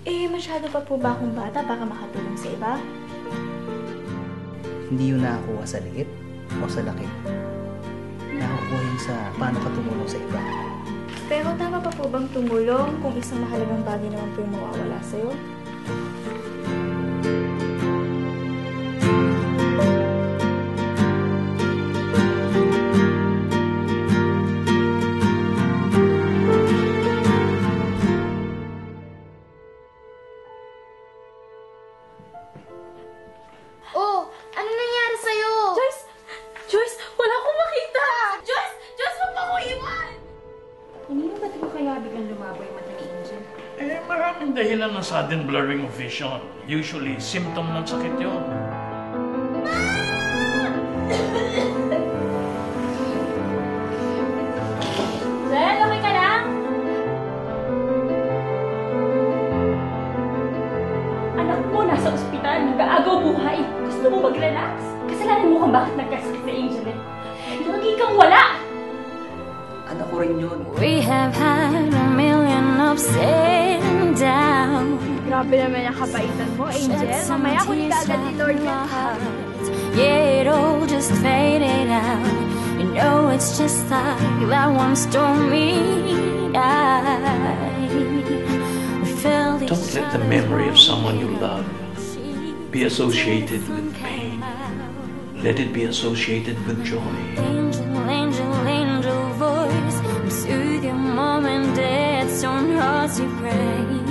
Eh, masyado pa po ba akong bata para makatulong sa iba? Hindi yun nakakuha sa liit o sa laki. Nakakuha yun sa paano ka tumulong sa iba. Pero tama pa po bang tumulong kung isang mahalagang bagay naman po yung mawawala sa'yo? Oh, ano nangyari sa'yo? Joyce! Joyce! Wala akong makita! Joyce! Joyce, huwag mo ko iwan! Kanino ba ito kaya biglang lumabo yung mata ni Angel? Eh, maraming dahilan ng sudden blurring of vision. Usually, symptom ng sakit yun. Zen, okay ka lang? Anak mo nasa ospital, nag-aagaw buhay. Gusto mo mag-relax? Kasalanan mo kung bakit nagkasakit si Angel eh. Lagi kang wala! Anak ko rin yun. We have had a million ups and downs. Grabe naman ang kabaitan mo, Angel. Mamaya kunin ka agad ni Lord niya. Yeah, it all just faded out. You know it's just like that one stormy night. We felt Don't let the memory of someone you love be associated with pain. Let it be associated with joy. Angel, angel, angel voice, soothe your mom and dad's own hearts we pray.